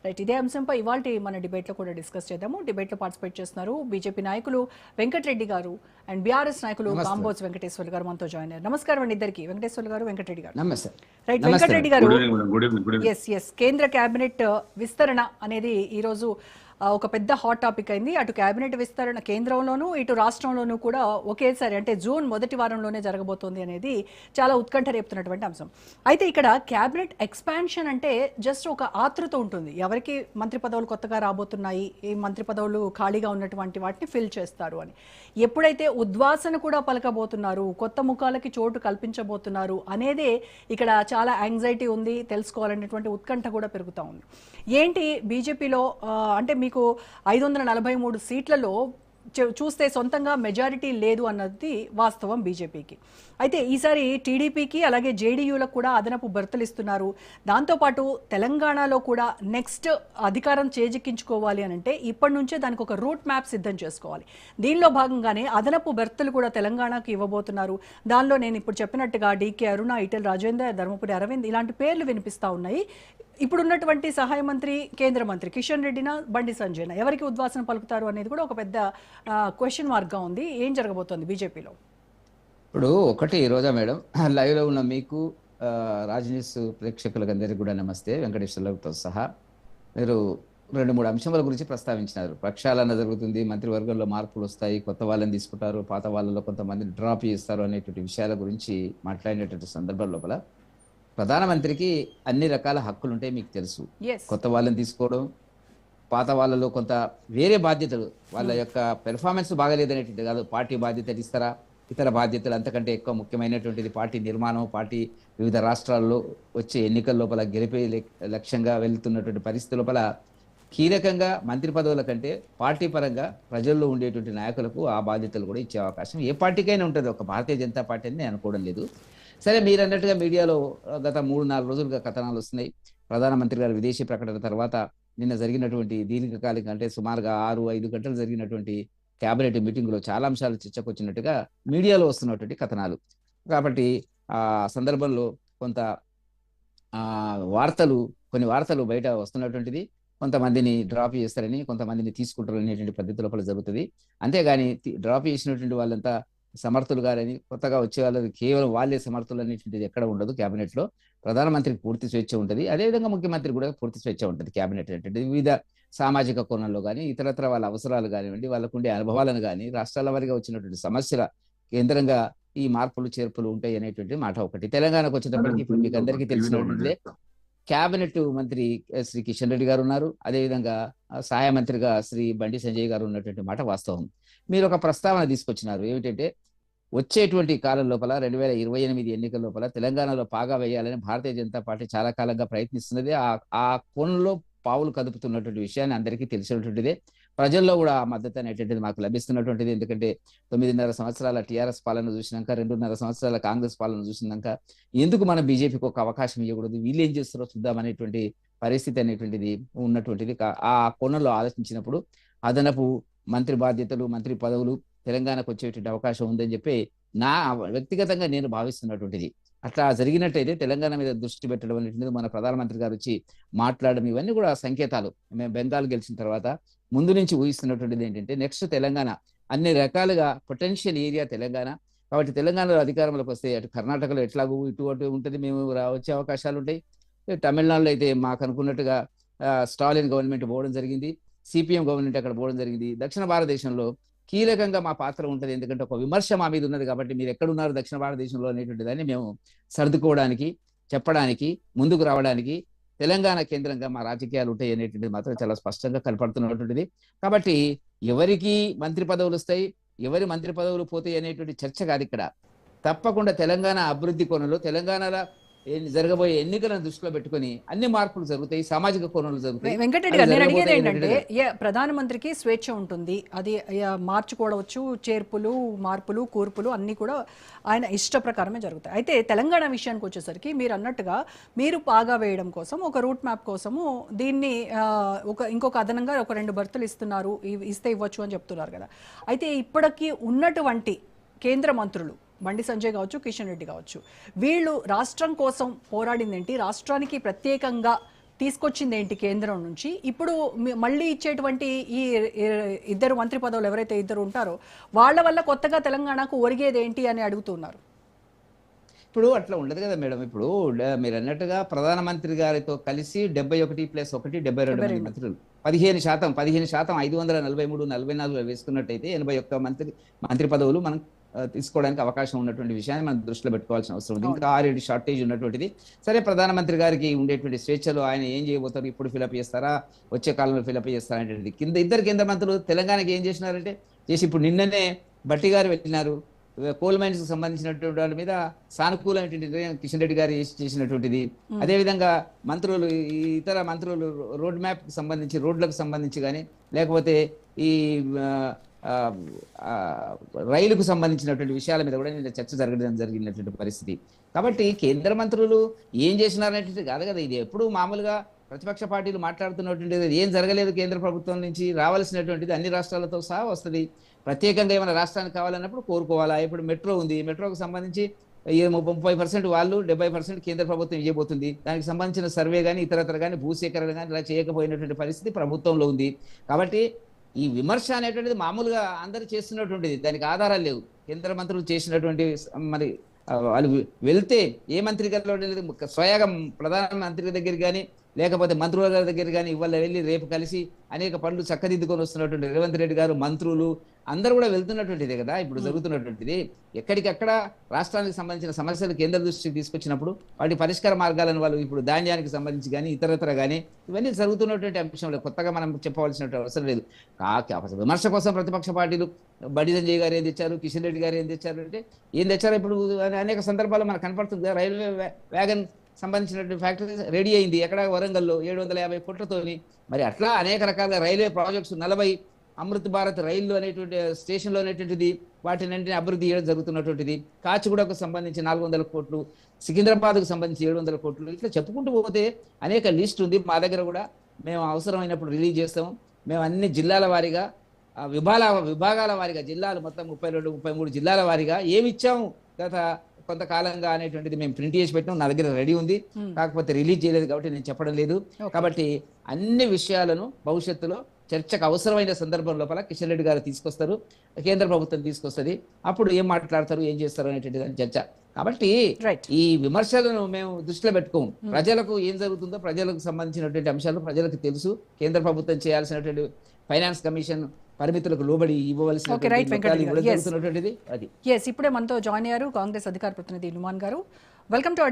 Right, ఇదే అంశంపై ఇవాల్టి మన డిబేట్లో కూడా డిస్కస్ చేద్దాము. డిబేట్లో పార్టిసిపేట్ చేస్తున్నారు బీజేపీ నాయకులు వెంకటరెడ్డి గారు అండ్ బీఆర్ఎస్ నాయకులు నమస్తే. కాంబోజ్ వెంకటేశ్వర్ గారు మనతో జాయిన్ అయ్యారు. నమస్కారం అండి ఇద్దరికి, వెంకటేశ్వర్ గారు, వెంకటరెడ్డి గారు. నమస్తే. రైట్, నమస్తే. వెంకటరెడ్డి గారు, good evening, good evening, good evening. Yes కేంద్ర కేబినెట్ విస్తరణ అనేది ఈరోజు ఒక పెద్ద హాట్ టాపిక్ అయింది. అటు కేబినెట్ విస్తరణ కేంద్రంలోనూ ఇటు రాష్ట్రంలోనూ కూడా ఒకేసారి అంటే జూన్ మొదటి వారంలోనే జరగబోతోంది అనేది చాలా ఉత్కంఠ రేపుతున్నటువంటి అంశం. అయితే ఇక్కడ కేబినెట్ ఎక్స్పాన్షన్ అంటే జస్ట్ ఒక ఆతృత ఉంటుంది, ఎవరికి మంత్రి పదవులు కొత్తగా రాబోతున్నాయి, ఈ మంత్రి పదవులు ఖాళీగా ఉన్నటువంటి వాటిని ఫిల్ చేస్తారు అని. ఎప్పుడైతే ఉద్వాసన కూడా పలకబోతున్నారు, కొత్త ముఖాలకి చోటు కల్పించబోతున్నారు అనేదే ఇక్కడ చాలా యాంగ్జైటీ ఉంది, తెలుసుకోవాలనేటువంటి ఉత్కంఠ కూడా పెరుగుతూ ఉంది. ఏంటి బీజేపీలో అంటే మీకు 543 సీట్లలో చూస్తే సొంతంగా మెజారిటీ లేదు అన్నది వాస్తవం బీజేపీకి. అయితే ఈసారి టీడీపీకి అలాగే జేడీయూలకు కూడా అదనపు బర్తలు ఇస్తున్నారు. దాంతోపాటు తెలంగాణలో కూడా నెక్స్ట్ అధికారం చేజిక్కించుకోవాలి అని అంటే ఇప్పటి నుంచే దానికి ఒక రూట్ మ్యాప్ సిద్ధం చేసుకోవాలి. దీనిలో భాగంగానే అదనపు బర్తలు కూడా తెలంగాణకు ఇవ్వబోతున్నారు. దానిలో నేను ఇప్పుడు చెప్పినట్టుగా డీకే అరుణ, ఈటెల రాజేందర్, ధర్మపురి అరవింద్ ఇలాంటి పేర్లు వినిపిస్తూ ఉన్నాయి. ఇప్పుడున్నటువంటి సహాయ మంత్రి, కేంద్ర మంత్రి కిషన్ రెడ్డినా, బండి సంజయ్నా ఎవరికి ఉద్వాసన పలుకుతారు అనేది కూడా ఒక పెద్ద క్వశ్చన్ మార్క్గా ఉంది. ఏం జరగబోతోంది బీజేపీలో? ఇప్పుడు ఒకటి రోజా మేడం, లైవ్ లో ఉన్న మీకు రాజ్ న్యూస్ ప్రేక్షకులకు అందరికీ కూడా నమస్తే. వెంకటేశ్వర్లతో సహా మీరు 2-3 అంశాల గురించి ప్రస్తావించినారు. ప్రక్షాళన జరుగుతుంది, మంత్రివర్గంలో మార్పులు వస్తాయి, కొత్త వాళ్ళని తీసుకుంటారు, పాత వాళ్ళలో కొంతమందిని డ్రాప్ చేస్తారు అనేటువంటి విషయాల గురించి మాట్లాడినటువంటి సందర్భం లోపల ప్రధానమంత్రికి అన్ని రకాల హక్కులు ఉంటాయి, మీకు తెలుసు. కొత్త వాళ్ళని తీసుకోవడం, పాత వాళ్ళలో కొంత వేరే బాధ్యతలు, వాళ్ళ యొక్క పెర్ఫార్మెన్స్ బాగలేదనేటువంటి కాదు, పార్టీ బాధ్యతలు ఇస్తారా, ఇతర బాధ్యతలు అంతకంటే ఎక్కువ ముఖ్యమైనటువంటిది పార్టీ నిర్మాణం, పార్టీ వివిధ రాష్ట్రాల్లో వచ్చే ఎన్నికల లోపల గెలిపే లక్ష్యంగా వెళ్తున్నటువంటి పరిస్థితి లోపల కీలకంగా మంత్రి పదవుల కంటే పార్టీ పరంగా ప్రజల్లో ఉండేటువంటి నాయకులకు ఆ బాధ్యతలు కూడా ఇచ్చే అవకాశం ఏ పార్టీకైనా ఉంటుంది, ఒక భారతీయ జనతా పార్టీ అని నేను అనుకోవడం లేదు. సరే, మీరు అన్నట్టుగా మీడియాలో గత 3-4 రోజులుగా కథనాలు వస్తున్నాయి. ప్రధానమంత్రి గారు విదేశీ ప్రకటన తర్వాత నిన్న జరిగినటువంటి దీర్ఘకాలిక అంటే సుమారుగా 6-5 గంటలు జరిగినటువంటి కేబినెట్ మీటింగ్లో చాలా అంశాలు చర్చకొచ్చినట్టుగా మీడియాలో వస్తున్నటువంటి కథనాలు. కాబట్టి ఆ సందర్భంలో కొంత కొన్ని వార్తలు బయట వస్తున్నటువంటిది, కొంతమందిని డ్రాప్ చేస్తారని, కొంతమందిని తీసుకుంటారు అనేటువంటి పద్ధతి లోపల జరుగుతుంది. అంతేగాని డ్రాప్ చేసినటువంటి వాళ్ళంతా సమర్థులు గారని, కొత్తగా వచ్చే వాళ్ళని కేవలం వాళ్ళే సమర్థులు అనేటువంటిది ఎక్కడ ఉండదు. కేబినెట్ లో ప్రధానమంత్రికి పూర్తి స్వేచ్ఛ ఉంటుంది, అదేవిధంగా ముఖ్యమంత్రికి కూడా పూర్తి స్వేచ్ఛ ఉంటుంది. కేబినెట్ అంటే వివిధ సామాజిక కోణంలో కానీ ఇతరత్ర వాళ్ళ అవసరాలు కానివ్వండి, వాళ్ళకు ఉండే అనుభవాలను కానీ, రాష్ట్రాల వారిగా వచ్చినటువంటి సమస్యల కేంద్రంగా ఈ మార్పులు చేర్పులు ఉంటాయి అనేటువంటి మాట ఒకటి. తెలంగాణకు వచ్చేటప్పటికి ఇప్పుడు మీకు అందరికీ తెలిసినటువంటిదే, కేబినెట్ మంత్రి శ్రీ కిషన్ రెడ్డి గారు ఉన్నారు, అదేవిధంగా సహాయ మంత్రిగా శ్రీ బండి సంజయ్ గారు ఉన్నటువంటి మాట వాస్తవం. మీరు ఒక ప్రస్తావన తీసుకొచ్చినారు, ఏమిటంటే వచ్చేటువంటి కాలం లోపల 2028 ఎన్నికల లోపల తెలంగాణలో పాగా వేయాలని భారతీయ జనతా పార్టీ చాలా కాలంగా ప్రయత్నిస్తున్నది. ఆ కోణంలో పావులు కదుపుతున్నటువంటి విషయాన్ని అందరికీ తెలిసినటువంటిదే. ప్రజల్లో కూడా ఆ మద్దతు అనేటువంటిది మాకు లభిస్తున్నటువంటిది. ఎందుకంటే 9.5 సంవత్సరాల టీఆర్ఎస్ పాలన చూసినాక, 2.5 సంవత్సరాల కాంగ్రెస్ పాలన చూసినాక ఎందుకు మనం బీజేపీకి ఒక అవకాశం ఇవ్వకూడదు, వీళ్ళు ఏం చేస్తారో చూద్దామనేటువంటి పరిస్థితి అనేటువంటిది ఉన్నటువంటిది. ఆ కోణంలో ఆలోచించినప్పుడు అదనపు మంత్రి బాధ్యతలు, మంత్రి పదవులు తెలంగాణకు వచ్చేటువంటి అవకాశం ఉందని చెప్పి నా వ్యక్తిగతంగా నేను భావిస్తున్నటువంటిది. అట్లా జరిగినట్టయితే తెలంగాణ మీద దృష్టి పెట్టడం అనేటువంటిది, మన ప్రధానమంత్రి గారు వచ్చి మాట్లాడడం, ఇవన్నీ కూడా సంకేతాలు. మేము బెంగాల్ గెలిచిన తర్వాత ముందు నుంచి ఊహిస్తున్నటువంటిది ఏంటంటే నెక్స్ట్ తెలంగాణ అన్ని రకాలుగా పొటెన్షియల్ ఏరియా తెలంగాణ. కాబట్టి తెలంగాణలో అధికారంలోకి వస్తే అటు కర్ణాటకలో ఎట్లాగూ ఇటు ఉంటుంది, మేము వచ్చే అవకాశాలు ఉంటాయి. తమిళనాడులో అయితే మాకు అనుకున్నట్టుగా స్టాలిన్ గవర్నమెంట్ పోవడం జరిగింది, సిపిఎం గవర్నమెంట్ అక్కడ పోవడం జరిగింది. దక్షిణ భారతదేశంలో కీలకంగా మా పాత్ర ఉంటుంది, ఎందుకంటే ఒక విమర్శ మా మీద ఉన్నది. కాబట్టి మీరు ఎక్కడున్నారు దక్షిణ భారతదేశంలో అనేటువంటి దాన్ని మేము సర్దుకోవడానికి, చెప్పడానికి, ముందుకు రావడానికి తెలంగాణ కేంద్రంగా మా రాజకీయాలు ఉంటాయి అనేటువంటిది మాత్రం చాలా స్పష్టంగా కనపడుతున్నటువంటిది. కాబట్టి ఎవరికి మంత్రి పదవులు వస్తాయి, ఎవరి మంత్రి పదవులు పోతాయి అనేటువంటి చర్చ కాదు ఇక్కడ. తప్పకుండా తెలంగాణ అభివృద్ధి కోణంలో, తెలంగాణలో జరగబోయే ఎన్నికలను దృష్టిలో పెట్టుకుని అన్ని మార్పులు జరుగుతాయి, సామాజిక కోణంలో జరుగుతాయి. వెంకటరెడ్డి గారు, నేను అడిగేది ఏంటంటే ప్రధానమంత్రికి స్వేచ్ఛ ఉంటుంది, అది మార్చుకోవచ్చు, చేర్పులు, మార్పులు, కూర్పులు అన్నీ కూడా ఆయన ఇష్ట ప్రకారమే జరుగుతాయి. అయితే తెలంగాణ విషయానికి వచ్చేసరికి మీరు అన్నట్టుగా మీరు పాగా వేయడం కోసం, ఒక రూట్ మ్యాప్ కోసము దీన్ని ఇంకొక అదనంగా ఒక 2 బర్తులు ఇస్తున్నారు, ఇస్తే ఇవ్వచ్చు అని చెప్తున్నారు కదా. అయితే ఇప్పటికీ ఉన్నటువంటి కేంద్ర మంత్రులు బండి సంజయ్ కావచ్చు, కిషన్ రెడ్డి కావచ్చు, వీళ్ళు రాష్ట్రం కోసం పోరాడిందేంటి, రాష్ట్రానికి ప్రత్యేకంగా తీసుకొచ్చింది ఏంటి కేంద్రం నుంచి? ఇప్పుడు మళ్ళీ ఇచ్చేటువంటి ఈ ఇద్దరు మంత్రి పదవులు ఎవరైతే ఇద్దరు ఉంటారో వాళ్ళ వల్ల కొత్తగా తెలంగాణకు ఒరిగేది ఏంటి అని అడుగుతున్నారు. ఇప్పుడు అట్లా ఉండదు కదా మేడం. ఇప్పుడు మీరు అన్నట్టుగా ప్రధానమంత్రి గారితో కలిసి 71+1 72 మంది మంత్రులు 15% 543 44 వేసుకున్నట్టయితే 81 మంత్రి పదవులు మనం తీసుకోవడానికి అవకాశం ఉన్నటువంటి విషయాన్ని మనం దృష్టిలో పెట్టుకోవాల్సిన అవసరం ఉంది. ఇంకా 6 షార్టేజ్ ఉన్నటువంటిది. సరే, ప్రధానమంత్రి గారికి ఉండేటువంటి స్వేచ్ఛలో ఆయన ఏం చేయబోతారు, ఇప్పుడు ఫిలప్ చేస్తారా, వచ్చే కాలంలో ఫిలప్ చేస్తారా అనేది ఇద్దరు కేంద్ర మంత్రులు తెలంగాణకి ఏం చేసినారంటే ఇప్పుడు నిన్ననే భట్టి గారు వెళ్ళినారు. కోల్ మైన్స్ కు సంబంధించినటువంటి వాటి మీద సానుకూలమైనటువంటి నిర్ణయం కిషన్ రెడ్డి గారు చేసినటువంటిది. అదేవిధంగా మంత్రులు, ఇతర మంత్రులు రోడ్ మ్యాప్ కు సంబంధించి, రోడ్లకు సంబంధించి కానీ, లేకపోతే ఈ రైలుకు సంబంధించినటువంటి విషయాల మీద కూడా నేను చర్చ జరిగినటువంటి పరిస్థితి. కాబట్టి కేంద్ర మంత్రులు ఏం చేసినారనేటువంటి కాదు కదా, ఇది ఎప్పుడు మామూలుగా ప్రతిపక్ష పార్టీలు మాట్లాడుతున్నటువంటిది. ఏం జరగలేదు కేంద్ర ప్రభుత్వం నుంచి, రావాల్సినటువంటిది అన్ని రాష్ట్రాలతో సహా వస్తుంది. ప్రత్యేకంగా ఏమైనా రాష్ట్రానికి కావాలన్నప్పుడు కోరుకోవాలా. ఇప్పుడు మెట్రో ఉంది, మెట్రోకి సంబంధించి 30% వాళ్ళు, 70% కేంద్ర ప్రభుత్వం ఇవ్వబోతుంది. దానికి సంబంధించిన సర్వే కానీ, ఇతరత్ర కానీ, భూసేకరణ కానీ ఇలా చేయకపోయినటువంటి పరిస్థితి ప్రభుత్వంలో ఉంది. కాబట్టి ఈ విమర్శ అనేటువంటిది మామూలుగా అందరూ చేస్తున్నటువంటిది, దానికి ఆధారాలు లేవు. కేంద్ర మంత్రులు చేసినటువంటి మరి వాళ్ళు వెళ్తే ఏ మంత్రి గారు స్వయంగా ప్రధానమంత్రి దగ్గర కానీ, లేకపోతే మంత్రుల గారి దగ్గర కానీ ఇవాళ వెళ్ళి రేపు కలిసి అనేక పనులు చక్కదిద్దుకొని వస్తున్నటువంటి రేవంత్ రెడ్డి గారు, మంత్రులు అందరూ కూడా వెళ్తున్నటువంటిదే కదా ఇప్పుడు జరుగుతున్నటువంటిది. ఎక్కడికక్కడ రాష్ట్రానికి సంబంధించిన సమస్యలు కేంద్ర దృష్టికి తీసుకొచ్చినప్పుడు వాటి పరిష్కార మార్గాలను వాళ్ళు ఇప్పుడు ధాన్యానికి సంబంధించి కానీ, ఇతరత్ర కానీ ఇవన్నీ జరుగుతున్నటువంటి అంశంలో కొత్తగా మనం చెప్పవలసిన అవసరం లేదు. విమర్శ కోసం ప్రతిపక్ష పార్టీలు బండి సంజయ్ గారు ఏం తెచ్చారు, కిషన్ రెడ్డి గారు ఏం తెచ్చారు అంటే ఏం తెచ్చారో ఇప్పుడు అనేక సందర్భాల్లో మనకు కనపడుతుంది. రైల్వే వ్యాగన్ సంబంధించినటువంటి ఫ్యాక్టరీ రెడీ అయింది ఎక్కడ, వరంగల్లో 750 కోట్లతోని. మరి అట్లా అనేక రకాల రైల్వే ప్రాజెక్ట్స్ 40 అమృత్ భారత్ రైళ్లు అనేటువంటి స్టేషన్లో అనేటువంటిది వాటిని అభివృద్ధి చేయడం జరుగుతున్నటువంటిది. కాచిగూడకు సంబంధించి 400 కోట్లు, సికింద్రాబాద్కు సంబంధించి 700 కోట్లు, ఇట్లా చెప్పుకుంటూ పోతే అనేక లిస్ట్ ఉంది. మా దగ్గర కూడా మేము అవసరమైనప్పుడు రిలీజ్ చేస్తాము. మేము అన్ని జిల్లాల వారీగా, విభాగాల వారీగా, జిల్లాలు మొత్తం 32, 33 జిల్లాల వారీగా ఏమి ఇచ్చాము గత కొంతకాలంగా అనేటువంటిది మేము ప్రింట్ చేసి పెట్టినాం. నా దగ్గర రెడీ ఉంది, కాకపోతే రిలీజ్ చేయలేదు కాబట్టి నేను చెప్పడం లేదు. కాబట్టి అన్ని విషయాలను భవిష్యత్తులో చర్చకు అవసరమైన సందర్భం లోపల కిషన్ రెడ్డి గారు తీసుకొస్తారు, కేంద్ర ప్రభుత్వం తీసుకొస్తుంది. అప్పుడు ఏం మాట్లాడతారు, ఏం చేస్తారు అనేటువంటి చర్చ. కాబట్టి ఈ విమర్శలను మేము దృష్టిలో పెట్టుకోము. ప్రజలకు ఏం జరుగుతుందో, ప్రజలకు సంబంధించినటువంటి అంశాలు ప్రజలకు తెలుసు. కేంద్ర ప్రభుత్వం చేయాల్సినటువంటి ఫైనాన్స్ కమిషన్ పరిమితులకు లోబడి ఇవ్వవలసినటువంటిది అది. ఇప్పుడే మనతో జాయిన్ అయ్యారు కాంగ్రెస్ అధికార ప్రతినిధి నుమాన్ గారు. Welcome to